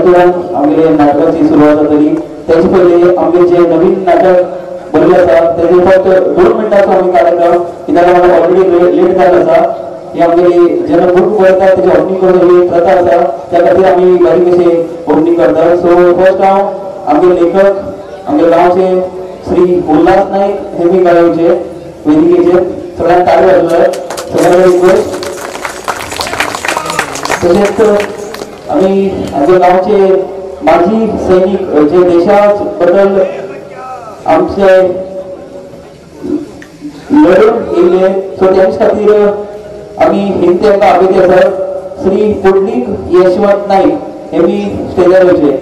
तातूंत आमगे नाटकाची सुरवात जातली त्याचे पयलीं आमगे जे नवीन नाटक बरयलें आसा तेजे फक्त 2 मिनटांचो आमी कार्यक्रम कित्याक आमकां ऑलरेडी लेट जाल्लो आसा ही आमगे जेन्ना बूक बरयता तेजी ओपनिंग करपाची प्रथा आसा त्या खातीर आमी बारीक कशी ओपनिंग करता सो फर्स्ट हांव आमगे लेखक आमगे गांवचे श्री उल्हास नाईक हे मी गायवचे वेदिकेचेर सगळ्यांक ताळी वाजोवंक सगळ्यांक रिक्वेस्ट तशेंच आमी आमच्या गांवचे माजी सैनिक जे देशा बद्दल आमचे लढून येयले सो तेंच्या खातीर आमी हिंद तेंकां आवेदी आसात श्री पुंडलीक यशवंत नाईक हे मी स्टेजार वयचे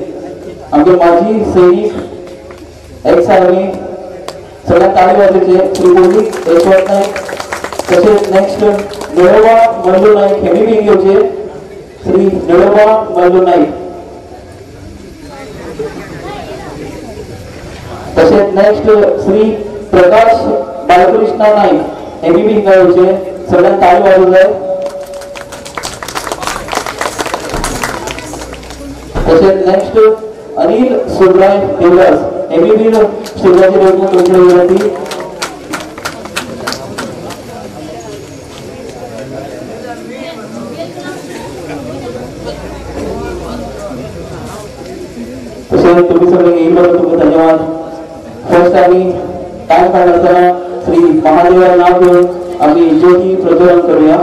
आमचे माजी सैनिक एक्स आर्मी सगळ्यांक ताळी वाजोवचे श्री पुंडलीक यशवंत नाईक तशेंच नेक्स्ट निळोबा मल्लू नाईक हे बी घेवचे श्री निळोबा मल्लू नाईक तशेंच नेक्स्ट श्री प्रकाश बालकृष्ण नाईक हे बी घेवचे सगळ्यांक ताळी वाजोवंक जाय तशेंच नेक्स्ट अनिल सुब्राय देवदास हे बी स्टेजाचेर वचून तुमचे विनंती तशेंच तुम्ही सगळे येयले तुमकां धन्यवाद फर्स्ट आमी टायम काडटना श्री महादेवा नाव घेवन आमी ज्योती प्रज्वलन करूया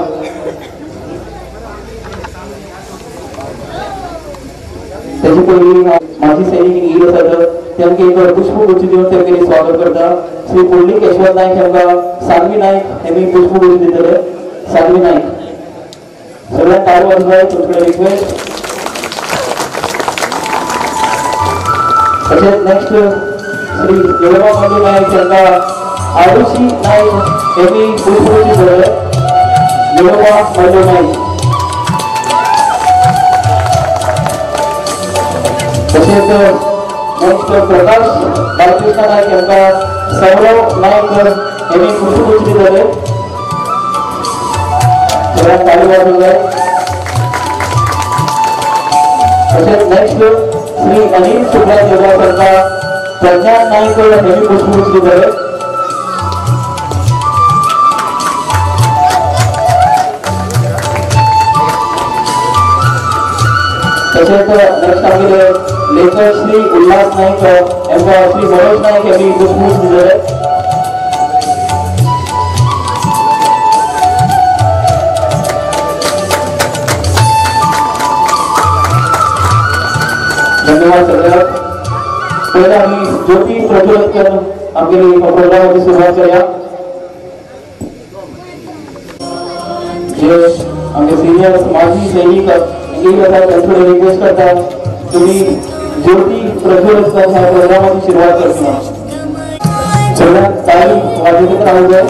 त्याची पयलीं माजी सैनिक येयले आसात तेमगे एक पुष्पगुच्छ दिवन तेमगेली स्वागत करता श्री पुंडलीक यशवंत नाईक हेमकां सानवी नाईक हेमी पुष्पगुच्छ दितले सानवी नाईक सगळ्यांक ताळी वाजोवंक तुमचे रिक्वेस्ट तशेंच नेक्स्ट श्री निळोबा मल्लू नाईक हेमकां आरुषी नाईक हेमी पुष्पगुच्छ दितले निळोबा मल्लू नाईक तशेंच नेक्स्ट प्रकाश बालकृष्ण नाईक हेमकां सौरव नाईक हेमी पुष्पगुच्छ दितले सगळ्यांक ताळी वाजोवंक जाय तशेंच नेक्स्ट श्री अनिल सुब्राय देवदास हेमकां प्रज्ञान नाईक हेमी पुष्पगुच्छ दितले तशेंच नेक्स्ट आमगे लेखक श्री उल्हास नाईक हेमकां श्री मनोज नाईक हेमी पुष्पगुच्छ दितले धन्यवाद सगळ्यांक पयलीं आमी ज्योती प्रज्वलित करून आमगेली प्रोग्रामाची सुरवात करूया जे आमगे सिनियर माजी सैनिक येयले आसात तांचे रिक्वेस्ट करता तुम्ही ज्योती प्रज्वलित करून ह्या प्रोग्रामाची सुरवात करता सगळ्यांक ताळी वाजयत रावूंक जाय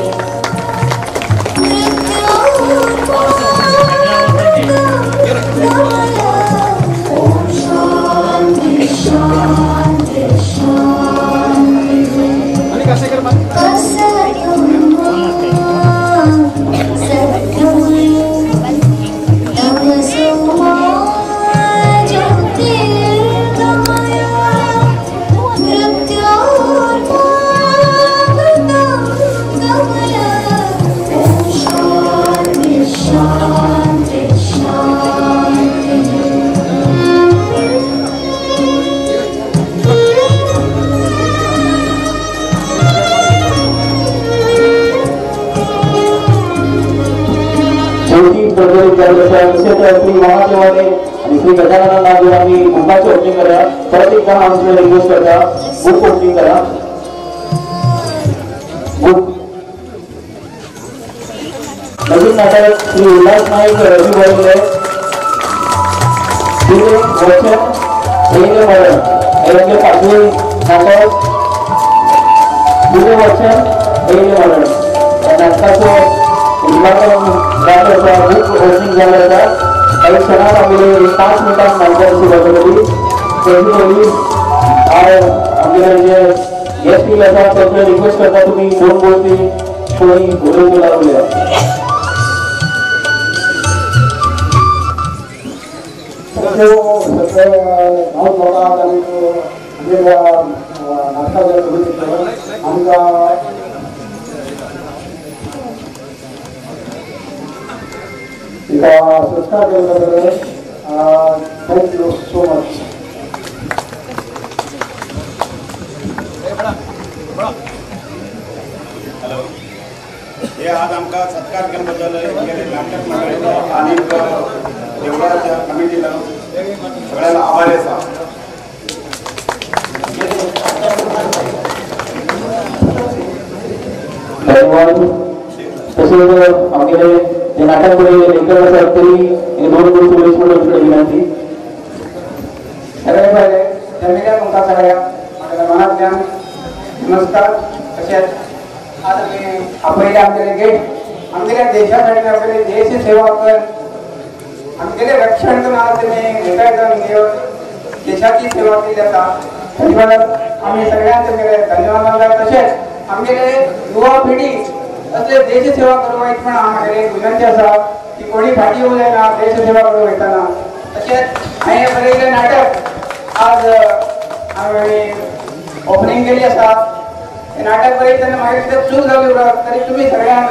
श्री महादेवाने आणि श्री गजानन नाव घेऊन आम्ही बुकाची ओपनिंग करूया परत एकदा आमचे रिक्वेस्ट करता बुक ओपनिंग करा बुक नवीन नाटक श्री उल्हास नाईक रवी बरोबर वचन पहिले मरण हे पाचवे नाटक पुढे वचन पहिले मरण नाटकाचं उद्घाटन बुक ओपनिंग झालं होतं काही क्षणात आम्ही 5 मिनिटात नाटकाची सुरुवात केली त्याची पहिली आमचे जे गेस्ट येयले आसा त्यांना रिक्वेस्ट करता तुम्ही 2 गोष्टी कोणी उलोवंक लागले सगळे गांव लोकांक आनी नाटकाच्या आमकां संस्कार केले थँक्यू सो मच. हॅलो, हे आज आमकां सत्कार केले बद्दल नाटक मंडळीला आणि देवळाच्या कमिटीला सगळ्यांना आभारी आसा. धन्यवाद. तसेच आमचे जे नाटक लेखक असतात तरी 2 गोष्टी वेळेस विनंती. सगळे पहिले जमिल्या तुमकां सगळ्या माझ्या मनातल्यान नमस्कार. तशेंच आज आमी आपयले आमगेले गेट आमगेल्या देशासाठी आपले देश सेवा कर आमगेले रक्षण करून आज तेमी रिटायर घेवन देशाची सेवा केली आसा. धन्यवाद. आमी सगळ्यांचे आमगेले धन्यवाद मानतात. तशेंच आमगेले युवा पिढी असले देश सेवा करूं वयता पण आमगेले एक विनंती आसा की कोणी फाटी येवं जायना देश सेवा करूं वयताना. तशेंच हांवें बरयिल्लें नाटक आज हांवें ओपनिंग केली आसा. हे नाटक बरयतना म्हाका कितें चूक जाली तरी तुमी सगळ्यांक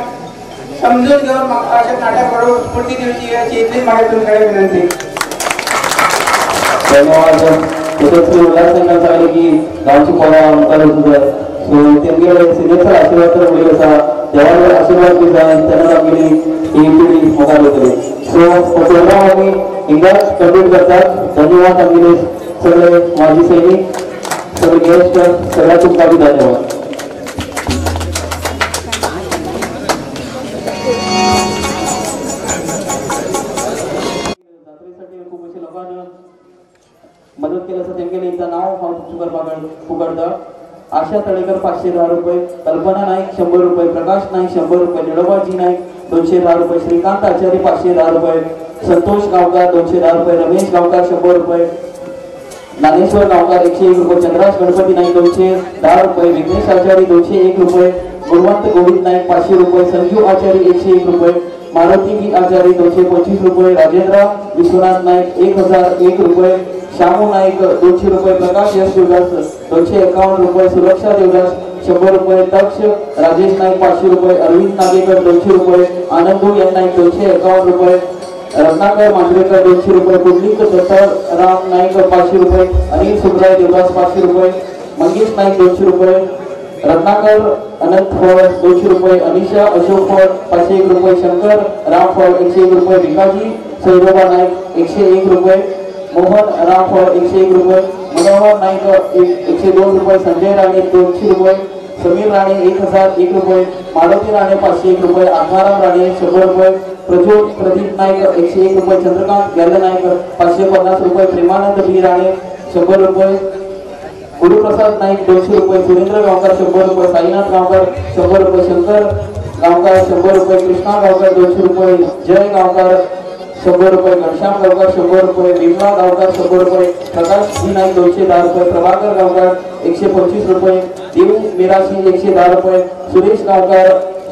समजून घेवन म्हाका अशें नाटक बरोवंक स्फूर्ती दिवची अशी इतलीच म्हाका तुमचे कडेन विनंती. धन्यवाद. तसेच उल्हासनगर सांगले की गावची पोरां मुखार वचूंक सो तेमगे सिनेसर आशीर्वाद तर उडयलो आसा. देवाचो आशीर्वाद बी जाय तेन्नाच आमगेली ही पिढी मुखार वतली. सो प्रोग्राम आमी हिंगाच कंप्लीट करतात. धन्यवाद. आमगेले सगळे माजी सैनीक सगळे गेस्ट सगळ्या तुमकां बी धन्यवाद. मदत केली असता तेमगेले एकदा नाव हांव तुमचे पुकारता. आशा तळेकर 510 रुपये, कल्पना नाईक 100 रुपये, प्रकाश नाईक 100 रुपये, निळोबाजी नाईक 210 रुपये, श्रीकांत आचार्य 510 रुपये, संतोष गावकर 210 रुपये, रमेश गावकर 100 रुपये, ज्ञानेश्वर गावकर 101 रुपये, चंद्राश गणपती नाईक 210 रुपये, विघ्नेश आचार्य 201 रुपये, गुणवंत गोविंद नाईक 500 रुपये, संजू आचार्य 101 रुपये, मारुती आचार्य 225 रुपये, राजेंद्र विश्वनाथ नाईक 1001 रुपये, श्यामू नाईक 200 रुपये, प्रकाश यश देवदास 251 रुपये, सुरक्षा देवदास 100 रुपये, तक्ष राजेश नाईक 500 रुपये, अरविंद नागेकर 200 रुपये, आनंदू एन नाईक 251 रुपये, रत्नाकर मांजरेकर 200 रुपये, कुंडलिक दत्ताराम नाईक 500 रुपये, अनिल सुब्राय देवदास 500 रुपये, मंगेश नाईक 200 रुपये, रत्नाकर अनंत फळ 200 रुपये, अनिशा अशोक फळ 501 रुपये, शंकर राम फळ 101 रुपये, भिकाजी सैरोबा नाईक 101 रुपये, मोहन राम फळ 101 रुपये, मनोहर नाईक 102 रुपये, संजय राणे 200 रुपये, समीर राणे 1001 रुपये, मारुती राणे 501 रुपये, आत्माराम राणे 100 रुपये, प्रज्वल प्रदीप नाईक 101 रुपये, चंद्रकांत गॅले नाईक 550 रुपये, प्रेमानंद बी राणे 100 रुपये, गुरुप्रसाद नाईक 200 रुपये, सुरेंद्र गावकर 100 रुपये, साईनाथ गावकर 100 रुपये, शंकर गावकर 100 रुपये, कृष्णा गावकर 200 रुपये, जय गावकर 100 रुपये, घनश्याम गावकर 100 रुपये, विमला गावकर 100 रुपये, प्रकाश जी नाईक 210 रुपये, प्रभाकर गावकर 125 रुपये, देव मिराशी 110 रुपये, सुरेश गावकर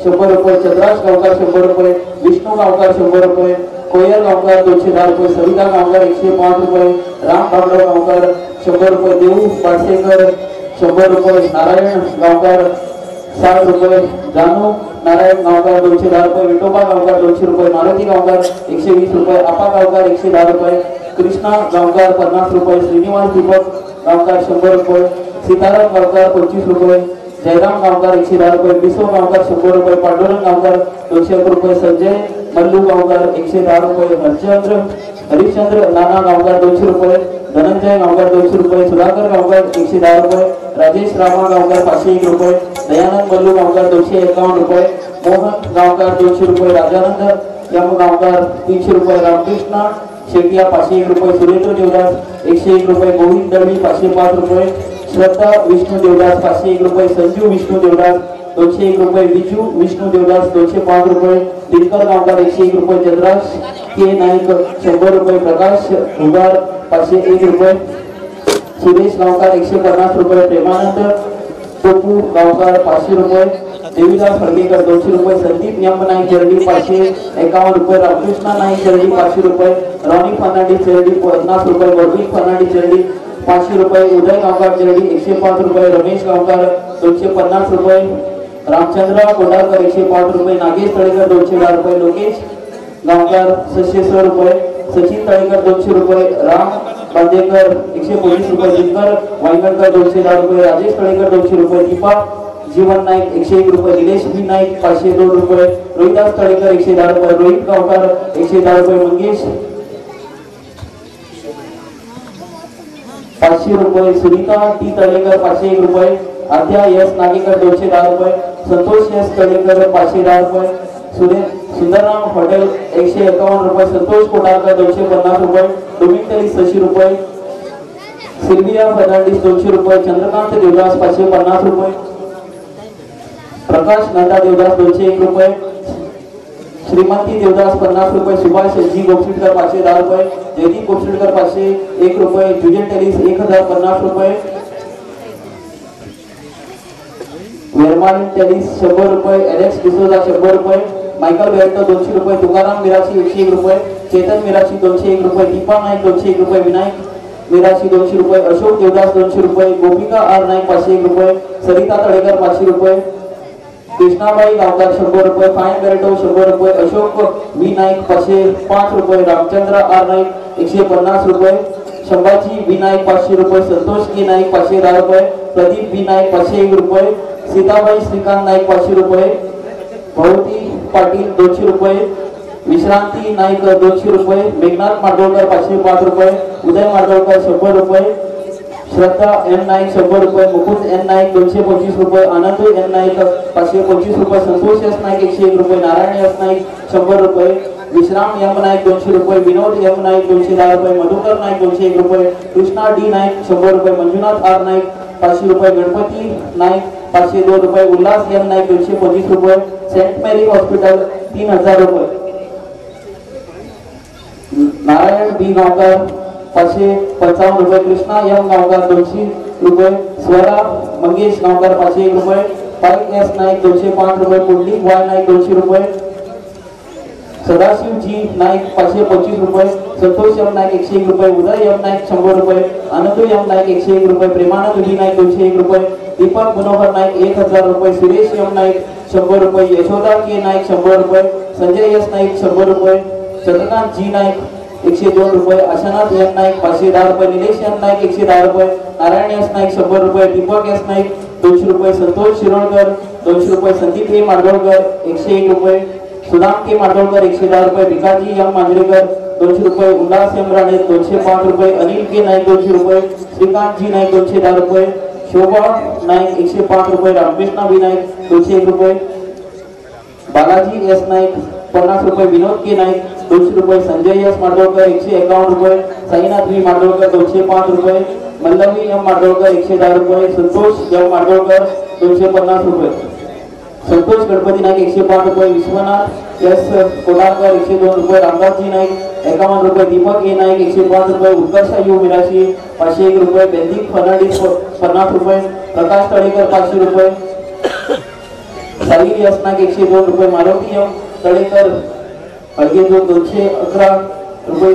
100 रुपये, चंद्राश गावकर 100 रुपये, विष्णू गावकर 100 रुपये, कोयल गावकर 210 रुपये, सविता गावकर 105 रुपये, राम बाबराव गावकर 100 रुपये, देऊ पाटसेकर 100 रुपये, नारायण गावकर 60 रुपये, जानू नारायण गावकर 210 रुपये, विठोबा गावकर 200 रुपये, मारुती गावकर 120 रुपये, आपा गावकर 110 रुपये, कृष्णा गावकर 50 रुपये, श्रीनिवास दीपक गावकर 100 रुपये, सीताराम गावकर 25 रुपये, जयराम गावकर 110 रुपये, बिसो गावकर 100 रुपये, पांडुरंग गावकर 201 रुपये, संजय मल्लू गावकर 110 रुपये, हरिश्चंद्र नाना गावकर 200 रुपये, धनंजय गावकर 200 रुपये, सुधाकर गावकर 110 रुपये, राजेश रामा गावकर 501 रुपये, दयानंद मल्लू गावकर 251 रुपये, मोहन गावकर 200 रुपये, राजानंद यम गावकर 300 रुपये, रामकृष्ण शेटिया 501 रुपये, सुरेंद्र देवदास 101 रुपये, गोविंद दळवी 505 रुपये, श्रद्धा विष्णू देवदास 501 रुपये, संजू विष्णू देवदास 201 रुपये, विजू विष्णू देवदास 205 रुपये, दिनकर गावकर 101 रुपये, चंद्राश के नाईक 100 रुपये, प्रकाश उगार 501 रुपये, सुरेश गावकर 150 रुपये, प्रेमानंद टोपू गावकर 500 रुपये, देवीदास हळगेकर 200 रुपये, संदीप यम नाईक जर्डी 551 रुपये, रामकृष्ण नाईक जर्डी 500 रुपये, रॉनी फर्नांडिस जर्डी 50 रुपये, वर्गीस फर्नांडिस जर्डी 500 रुपये, उदय गावकर जर्डी 105 रुपये, रमेश गावकर 250 रुपये, रामचंद्र कोंडाळकर 105 रुपये, नागेश तळेकर 210 रुपये, लोकेश गावकर 606 रुपये, सचिन तळेकर 200 रुपये, राम बांदेकर 125 रुपये, दिनकर वायगणकर 210 रुपये, राजेश तळेकर 200 रुपये, दीपा जीवन नाईक 101 रुपये, निलेश बी नाईक 502 रुपये, रोहिदास तळेकर 110 रुपये, रोहित गावकर 110 रुपये, मंगेश 500 रुपये, सुनीता टी तळेकर 501 रुपये, आद्या एस नागेकर 210 रुपये, संतोष एस तळेकर 510 रुपये, सुंदरराम हॉटेल 151 रुपये, संतोष कोटाळकर 250 रुपये, डोमिनिकली 600 रुपये, सिल्विया फर्नांडिस 200 रुपये, चंद्रकांत देवदास 550 रुपये, प्रकाश नंदा देवदास 201 रुपये, श्रीमंती देवदास 50 रुपये, सुभाष जी गोपशीटकर 510 रुपये, जयदीप गोपशीटकर 501 रुपये, जुजन टेलिस 1050 रुपये, वेरमान टेलिस 100 रुपये, एलेक्स डिसोजा 100 रुपये, मायकल बेर्टो 200 रुपये, तुकाराम मिराशी 101 रुपये, चेतन मिराशी 201 रुपये, दीपा नाईक 201 रुपये, विनायक मिराशी 200 रुपये, अशोक देवदास 200 रुपये, गोपिका आर नाईक 501 रुपये, सरिता तळेकर 500 रुपये, कृष्णाबाई गावकर 100 रुपये, फाइन बेर्टो 100 रुपये, अशोक वी नाईक 505 रुपये, रामचंद्र आर नाईक 150 रुपये, संभाजी बी नाईक 500 रुपये, संतोष के नाईक 510 रुपये, प्रदीप बी नाईक 501 रुपये, सीताबाई श्रीकांत नाईक 500 रुपये, भवती पाटील 200 रुपये, विश्रांती नाईक 200 रुपये, मेघनाथ माडगोळकर 505 रुपये, उदय माडगोळकर 100 रुपये, श्रद्धा एन नाईक 100 रुपये, मुकुंद एन नाईक 225 रुपये, आनंद एन नाईक 525 रुपये, संतोष एस नाईक 101 रुपये, नारायण एस नाईक 100 रुपये, विश्राम एम नाईक 200 रुपये, विनोद एम नाईक 210 रुपये, मधुकर नाईक 201 रुपये, कृष्णा डी नाईक 100 रुपये, मंजुनाथ आर नाईक 500 रुपये, गणपती नाईक 502 रुपये, उल्हास एम नाईक 225 रुपये, सेंट मेरी हॉस्पिटल 3000 रुपये, नारायण बी गावकर 555 रुपये, कृष्णा एम गावकर 200 रुपये, स्वरा मंगेश गावकर 501 रुपये, पाईक एस नाईक 205 रुपये, पुंडलिक वाय नाईक 200 रुपये, सदाशिव जी नाईक 525 रुपये, संतोष एम नाईक 101 रुपये, उदय एम नाईक 100 रुपये, आनंद एम नाईक 101 रुपये, प्रेमानंद बी नाईक 201 रुपये, दीपक मनोहर नाईक 1000 रुपये, सुरेश एम नाईक 100 रुपये, यशोदा के नाईक 100 रुपये, संजय एस नाईक 100 रुपये, चंद्रकांत जी नाईक 102 रुपये, आशानाथ एम नाईक 510 रुपये, निलेश एम नाईक 110 रुपये, नारायण एस नाईक 100 रुपये, दीपक एस नाईक 200 रुपये, संतोष शिरोडकर 200 रुपये, संदीप ए माडगोळकर 101 रुपये, सुदाम के माडगोळकर 110 रुपये, भिकाजी एम मांजरेकर 200 रुपये, उल्लास एम राणे 205 रुपये, अनिल के नाईक 200 रुपये, श्रीकांत जी नाईक 210 रुपये, शोभा नाईक 105 रुपये, रामकृष्ण बी नाईक 201 रुपये, बालाजी एस नाईक 50 रुपये, विनोद के नाईक 200 रुपये, संजय एस माडगोळकर 151 रुपये, साईनाथ बी माडगोळकर 205 रुपये, मल्लवी एम माडगोळकर 110 रुपये, संतोष एम माडगोळकर 250 रुपये, संतोष गणपती नाईक 105 रुपये, विश्वनाथ एस कोटाळकर 102 रुपये, रामदासजी नाईक 51 रुपये, दीपक ए नाईक 105 रुपये, उत्कर्ष यू मिराशी 501 रुपये, बेंदिक फर्नांडिस 50 रुपये, प्रकाश तळेकर 500 रुपये, साहिल एस नाईक 102 रुपये, मारुती एम तळेकर हळगेजोग 211 रुपये,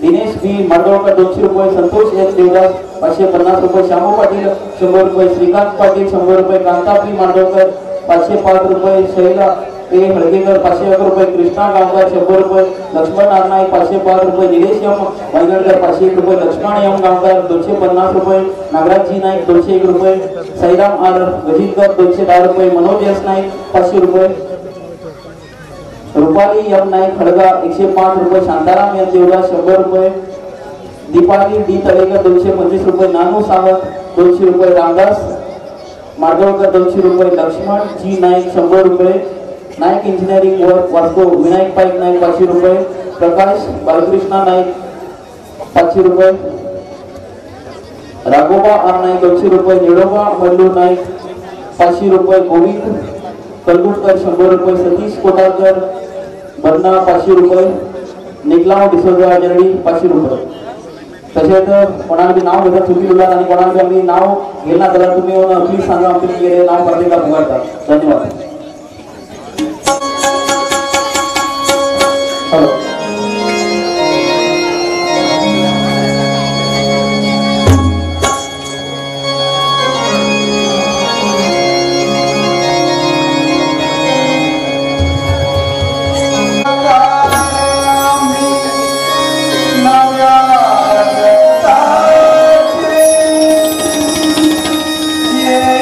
दिनेश बी माडगोळकर 200 रुपये, संतोष एस देवदास 550 रुपये, श्यामू पाटील 100 रुपये, श्रीकांत पाटील 100 रुपये, कांता बी माडगोळकर 505 रुपये, शैला ए हळगेकर 501 रुपये, कृष्णा गावकर 100 रुपये, लक्ष्मण आर नाईक 505 रुपये, निलेश एम वायगणकर 501 रुपये, लक्ष्मण एम गावकर 250 रुपये, नागराज जी नाईक 201 रुपये, साईराम आर गजितकर 210 रुपये, मनोज एस नाईक 500 रुपये, रुपाली एम नाईक खडगा 105 रुपये, शांताराम एम देवदास 100 रुपये, दीपाली डी तळेकर 225 रुपये, नानू सावंत 200 रुपये, रामदास माडगोळकर 200 रुपये, लक्ष्मण जी नाईक 100 रुपये, नाईक इंजिनिअरिंग वर्क वास्को विनायक पाईक नाईक 500 रुपये, प्रकाश बालकृष्णा नाईक 500 रुपये, राघोबा आर नाईक 200 रुपये, निडोबा मल्लू नाईक 500 रुपये, गोविंद कलगुटकर 100 रुपये, सतीश कोटाळकर बन्ना 500 रुपये, निकलाव डिसोजा जर्डी 500 रुपये. तसेच कोणाला बी नाव घेतात चुकी उरलात आणि कोणाला बी आम्ही नाव घेणार त्याला तुम्ही प्लीज सांगा आमचे गेले नाव प्रत्येका पुकारतात धन्यवाद हॅलो Yeah.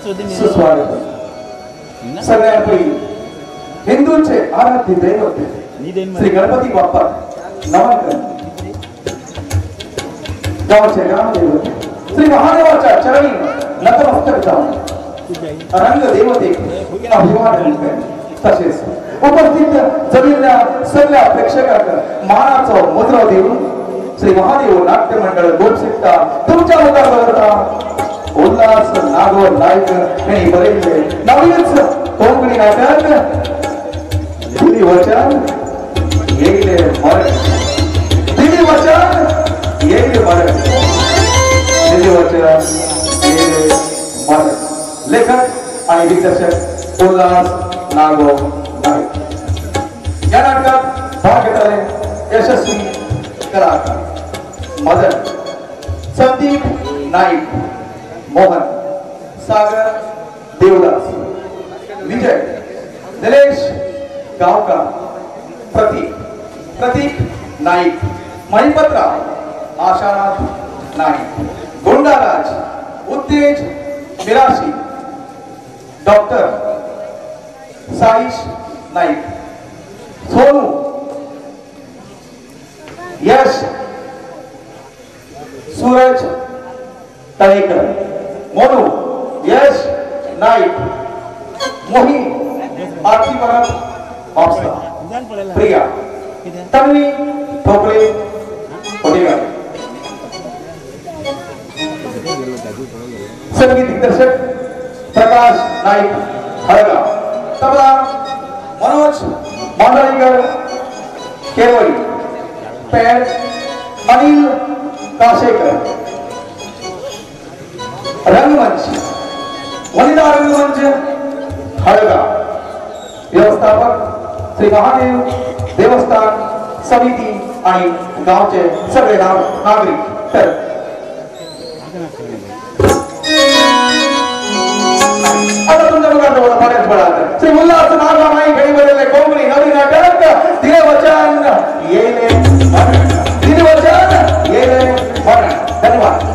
सुस्वागत सगळ्यात पहिली हिंदूंचे आराध्य दैवत श्री गणपती बाप्पा नमन कर गावचे ग्रामदैवत श्री महादेवाच्या चरणी नतमस्तक जाऊन रंग देवते अभिवादन कर तसेच उपस्थित जमीनल्या सगळ्या प्रेक्षकांना मानाचा मुद्रा देऊन श्री महादेव नाट्य मंडळ गोपसिट्टा तुमच्या मुखाबरोबर उल्हास नागोर नायक यांनी बरेचसे नवीनच कोकणी नाटक दिली वचन येईल मरण दिली वचन येईल मरण दिली वचन येईल मरण लेखक आणि दिग्दर्शक उल्हास नागोर नायक या नाटकात भाग घेतलेले यशस्वी कलाकार मदन संदीप नाईक मोहन सागर देवदास विजय निलेश गावकर प्रतीक नाईक मणिपत्रा आशानाथ नाईक गोंडाराज उत्तेज मिराशी डॉक्टर साईश नाईक सोनू यश सूरज तळेकर मोनू यश नाईक मोहिनी आरती परब ऑप्सा प्रिया तन्वी ठोकळे कोटेकर संगीत दिग्दर्शक प्रकाश नाईक हळगा तबला मनोज मांडळीकर केवळी पॅड अनिल काशेकर रंगमंच वनिता रंगमंच हळगा व्यवस्थापक श्री महादेव देवस्थान समिती आणि गावचे सगळे नागरिक तर आता तुमच्या मुलांना बऱ्याच बळा श्री उल्हास नागमाई खेळीवरले कोकणी नवीन नाटक दिले वचन येले मरण दिले वचन येले मरण धन्यवाद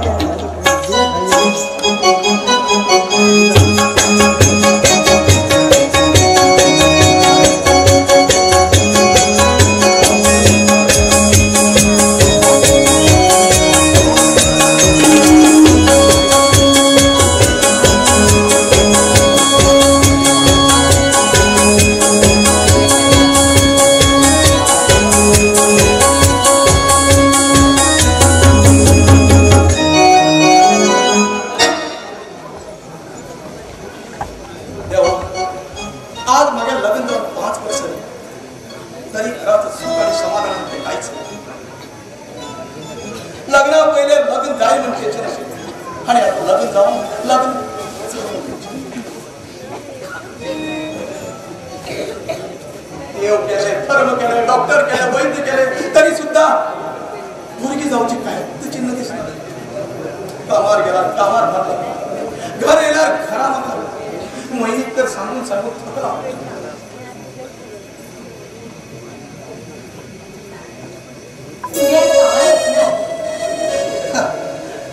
डॉक्टर केले वैद्य केले तरी सुद्धा मुलगी जाऊची काय ते चिन्ह दिसणार कामार गेला कामार भरला घर येणार घरा म्हणला महिनीत तर सांगून थकला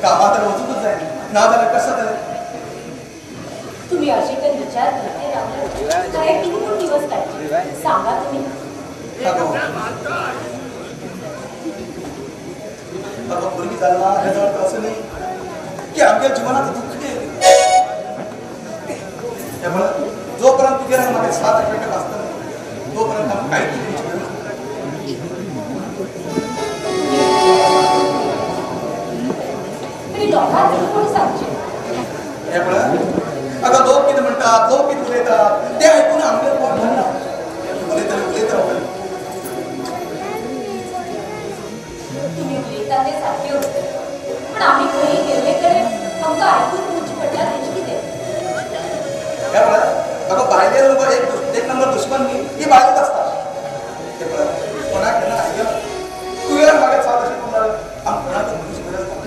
कामा तर होतच जाईल ना झालं कसं झालं तुम्ही अशी काही विचार करते काय किती दिवस काय सांगा तुम्ही मुलगी झाला ह्याच्यावर असं नाही की आमच्या जीवनात दुःख त्यामुळे जोपर्यंत तुझ्या माझ्या 7 आठवड्यात असतात तोपर्यंत आम्ही काही अगं लोक किती म्हणतात लोक किती बोलतात ते ऐकून आमच्या कोण म्हणणार बोले तर तुम्ही बोलता ते सारखे होते पण आम्ही काही गेलेकडे आमचं ऐकून तुमची पडला त्याची किती अगं बाहेर लोक एक नंबर दुश्मन ही बाहेरच असतात कोणाकडे ना तू गेला मागे 7 असे तुम्हाला आम कोणाचं मनुष्य गरज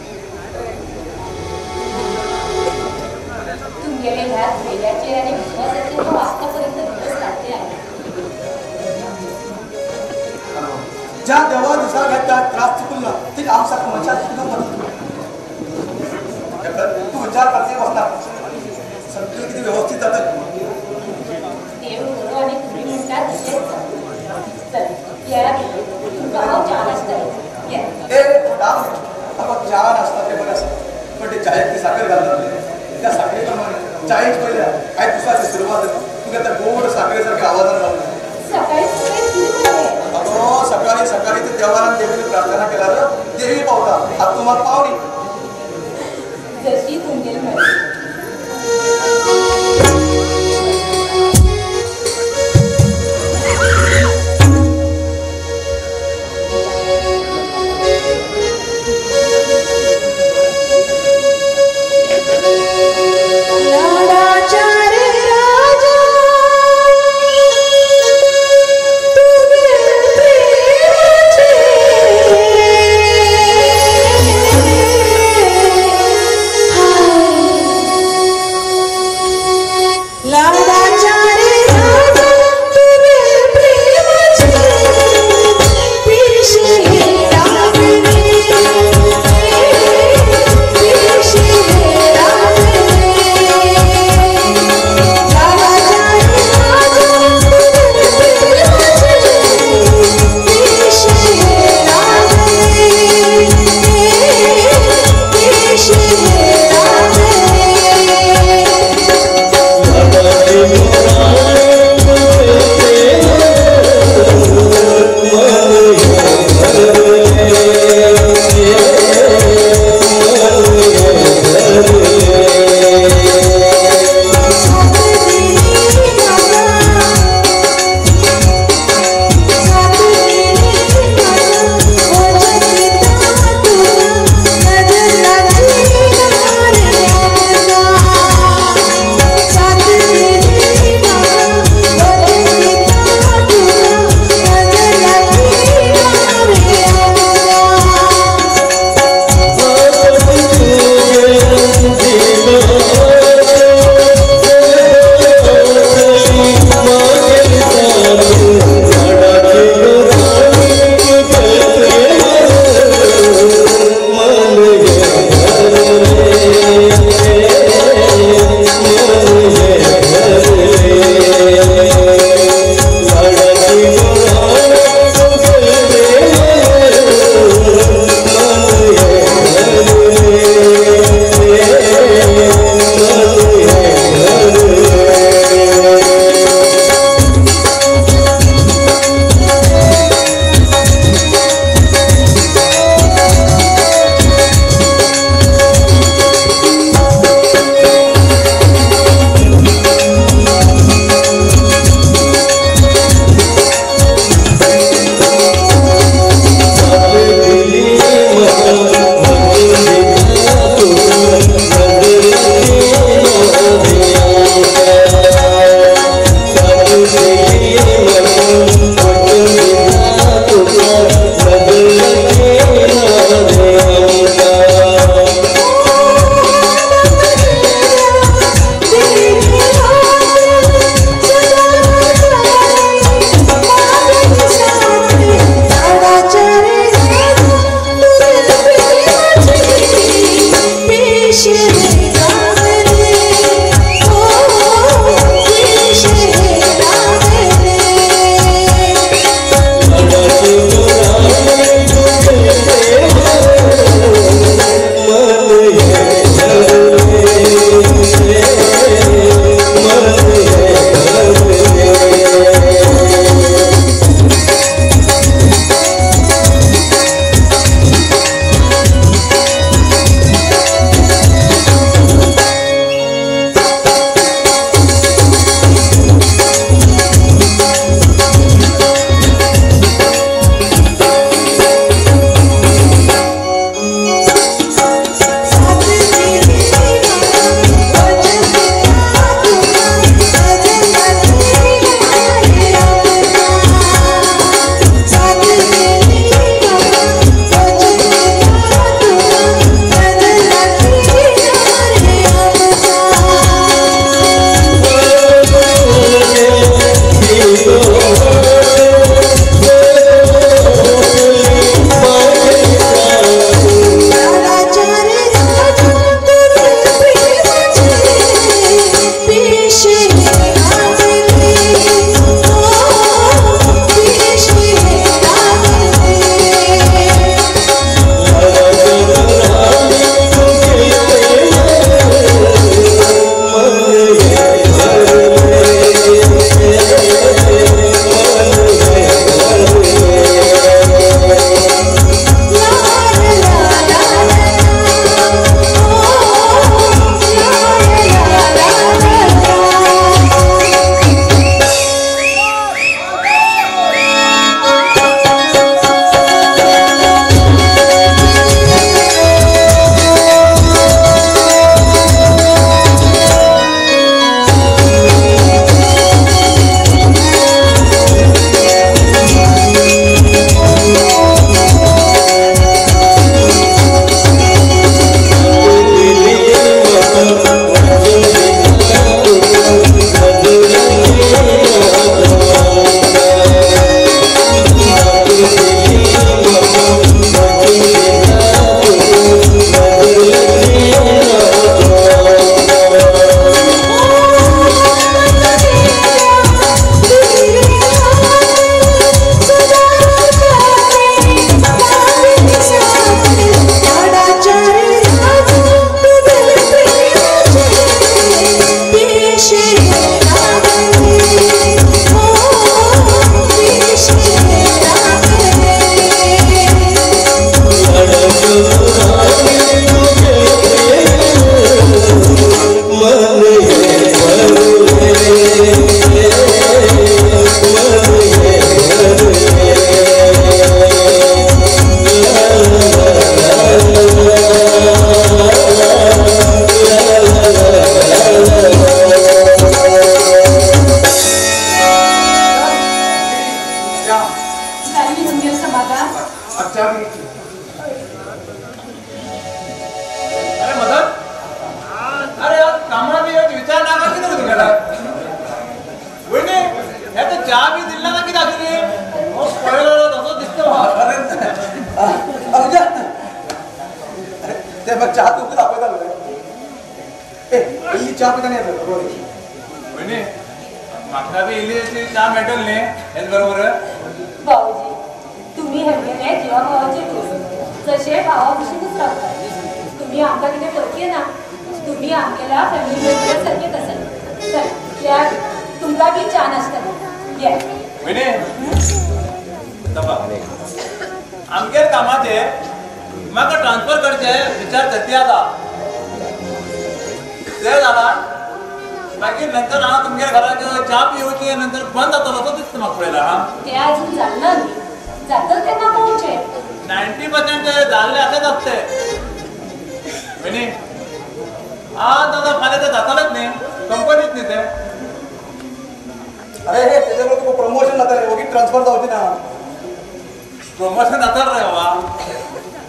गेले ह्या धैर्याचे आणि विश्वासाचे तो आतापर्यंत दिवस काढले आहे ज्या देवा दिसा घातला त्रास चुकला ते आमसारखं मनात सुद्धा तू विचार करते बसणार सगळं किती व्यवस्थित जातं. देव बरो आणि तुम्ही म्हणतात तसेच चल या तुमचा भाव छान असतं या हे आपण चहा असतात ते बरं असतं पण ते चायत ती साखर घालतात त्या साखरेप्रमाणे चायच पहिल्या काय दुसऱ्याची सुरुवात तुला त्या गोड साखरेसारख्या आवाजात घालतात. सकाळी सकाळी किती वाजले? अगो सकाळी सकाळी ते देवाला देवीने प्रार्थना केल्यावर देवी पावतात आता तुम्हाला पावली जशी तुमची मर्जी. Thank you. जाल्ली तुमगेर समाधान? अच्छा मी अरे मदत अरे यार कामरा भी एक विचार ना का किती तुला वहिनी हे तर चहा बी दिला ना की दाखवली ओ पहिलं तसं दिसतो अरे अरे ते बघ चहा तू दाखवत आलो ए ही चहा पिता नाही येत वहिनी मागचा बी इली चहा मेटल ने हेच बरोबर भाऊजी तुम्ही हेमगेले जीवा भावाचे दोस्त जसे भावाविषयीच राहतात तुम्ही आमका किती परकीय ना तुम्ही आमगेला फॅमिली मेंबर सारखेच असाल चल या तुमका बी छान असतात या वहिनी दबा आमगे कामाचे म्हाका ट्रान्सफर करचे विचार करते आता ते झाला बाकी नंतर हा तुमच्या घरात चहा पिऊची नंतर बंद जातो असं दिसतं मग पहिला ते अजून जाणार जातं त्यांना पोहोचे 90% झाले असेच असते वहिनी आज दादा मला ते जातालच नाही कंपनीत नाही ते अरे हे त्याच्यामुळे तुला प्रमोशन जाता रे वगैरे ट्रान्सफर जाऊची ना प्रमोशन जाता रे बाबा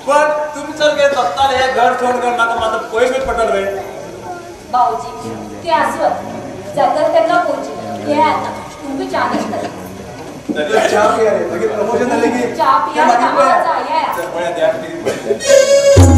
पण तुम्ही चल गे दत्ताल हे घर सोडून कर माका माझं पैसे पटल रे भाऊजी ते असवत जातं त्यांना पोहोचे हे आता तुम्ही छान असतात चहा पिया रे लगेच प्रमोशन झाले की चहा पिया कामाचा या पण द्या किती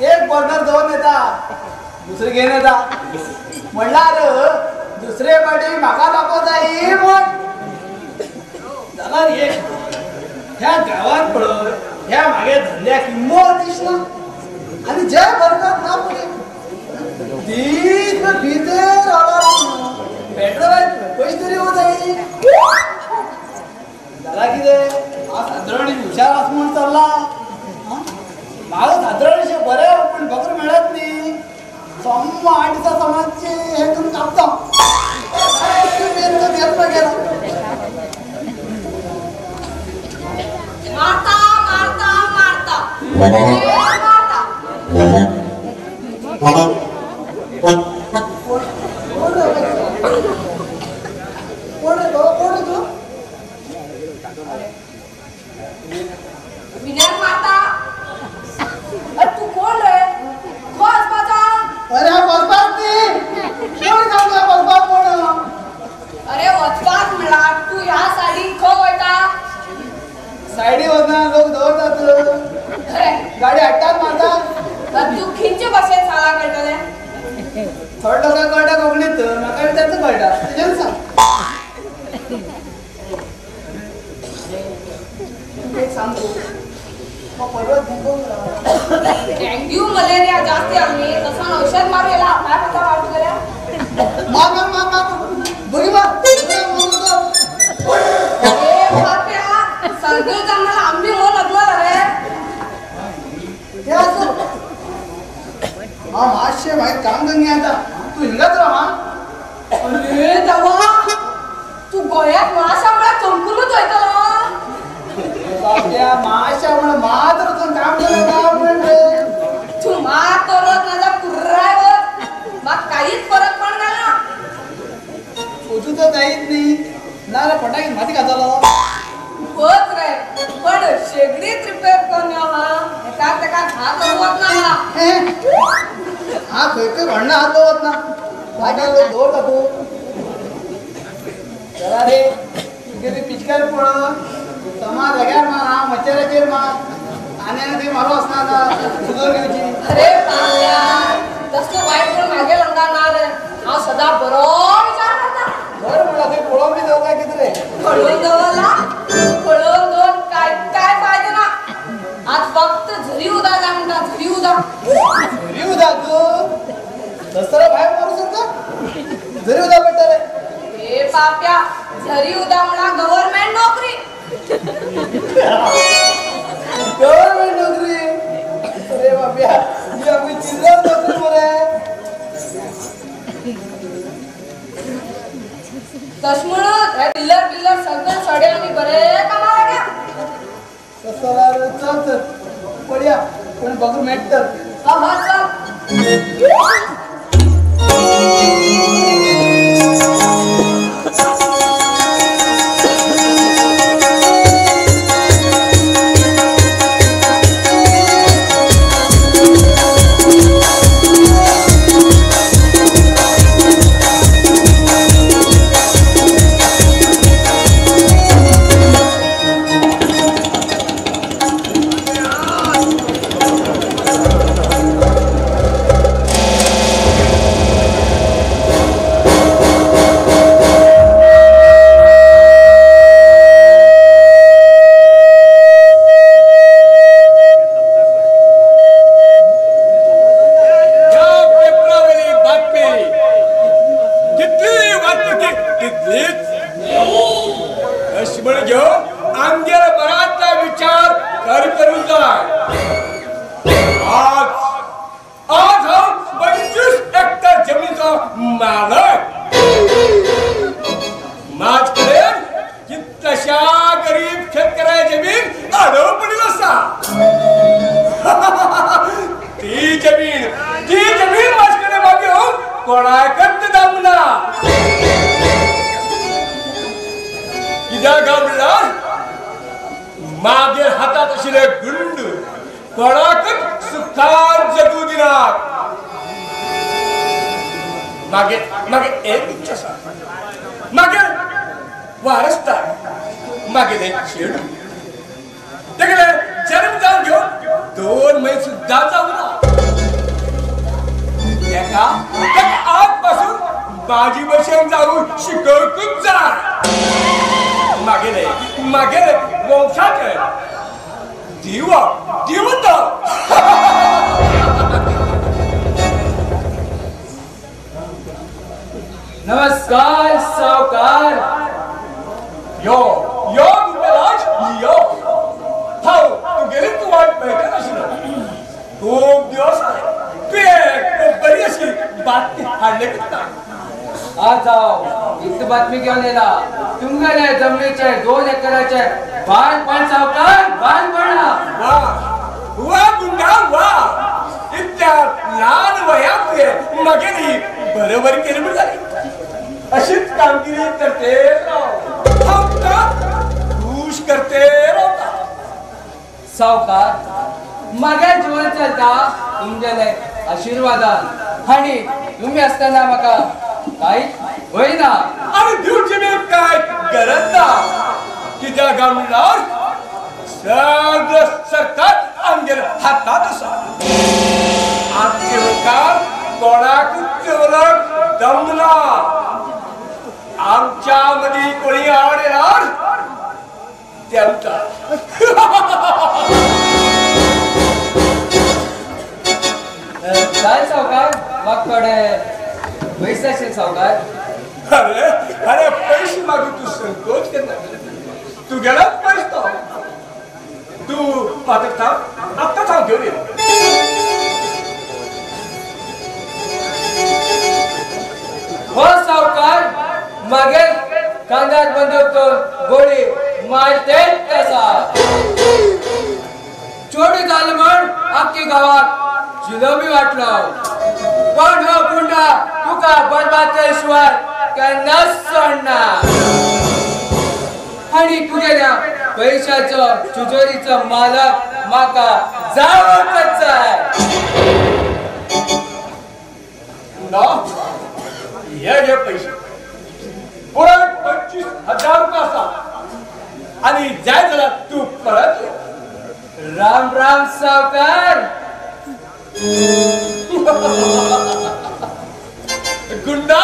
एक बर्नर दोन येता दुसरे घेऊन येता म्हणणार दुसरे पाठी म्हाका दाखवत जाई जाणार एक ह्या गावात पडत ह्या मागे धंद्या किंमत दिसना आणि जय बरकत ना पुढे तीच भीतर पेट्रोल पैसे तरी होत आहे झाला किती हा साधारण हुशार असं म्हणून चालला मला साधारणशे बरे पण बकर मिळत नाही सम्म आठचा समाजचे हे करून कापतो मारता मारता मारता मारता विनय मारता तू कोण रे बस माझा अरे बसबात नाही कोण सांगतो बसबात कोण अरे वचपात मिळा तू या साडी खो वयता सायडी वरना लोक दवरतात अरे गाडी हट्टात मारतात तू खिंचे बसेल साला कळतले थोडं काय कळटा कोकणीत म्हाका त्याचं कळटा तुझ्याच सांग तू एक सांगतो मग पर्वत डेंग्यू मलेरिया जास्ती आम्ही तसं औषध मारूया काय पत्ता मारू गेल्या मार बघी सर्दी जन्माला आंबी हो लग्न रे हे असं हा माशे बाहेर काम करणे आता तू हिंगत राहा अरे देवा तू गोयात माशामुळे चमकूनच होतो आपल्या माशामुळे मात्र तू काम करत म्हणजे तू मार करत माझा कुर्रावर मग काहीच फरक पण नाही ना उजू तर काहीच नाही ना रे फटाकी माती घातला होत रे पण शेगडीत रिपेअर करून हा एका हात होत ना हा खै भांडणं हात होत ना माझ्या लोक दोर टाकू चला रे तुझे पिचकार पड समाज सगळ्यात मार हा मच्छराचेर मार आणि ते मारू असणार सुधर घ्यायची अरे पांड्या तसलं वाईट पण मागे लंगा ना रे हा सदा बरो विचार करता बरं मला ते पोळा पळून गवला पळून दोन काय काय फायदा ना आज फक्त झरी उदा जा म्हणता झरी उदा तू दसरा बाहेर मारू शकता जरी उदा बेटर आहे हे पाप्या झरी उदा म्हणा गव्हर्नमेंट नोकरी गव्हर्नमेंट नोकरी अरे बाप्या ही आपली चिल्लर नोकरी मरे तसमुळं हे बिल्लर सगळं सडे आणि बरे कमाला घ्या दसरा चल चल पड्या पण बघू मेट तर हा चल नमस्कार सावकार यो तू गेली तू वाट बैठक अशी खूप दिवस आहे बरी अशी बातमी हाडले आज जाओ इतकी बातमी घेऊन येला तुमच्या जमिनीचे 2 एकराचे बालपण सावकार बालपणा वा गुंडा वा इतक्या लहान वयात मगेरी बरोबर केली झाली अशीच कामगिरी करते खुश करते सावकार माझ्या जीवन चलता तुमचे आशीर्वादान आणि तुम्ही असताना म्हाका काही होईना आणि दिवची मी काय गरज ना कित्या गामणार सगळं सरकार आमगेर हातात असा आमचे लोकांक कोणाक चोरक दमना आमच्या मध्ये कोणी आड येणार त्यांचा काय सावकार मागकडे पैसे असेल सावकार अरे पैसे मागू तू संकोच करणार तू गेलाच पैसे तू पात्र थांब आत्ता थांब घेऊन ये हो सावकार मागे कांद्यात बंदूक गोळी मारते तसा चोरी झाली म्हण अख्खी गावात जिलोबी वाटलं पण हो गुंडा तुका बरबाद केल्याशिवाय केन्नाच सोडणार आणि तुझ्या पैशाचं तिजोरीचं मालक माका जावंच आहे हे घे पैसे पुढे 25,000 रुपये असा आणि जाय झाला तू परत राम राम सावकार गुंडा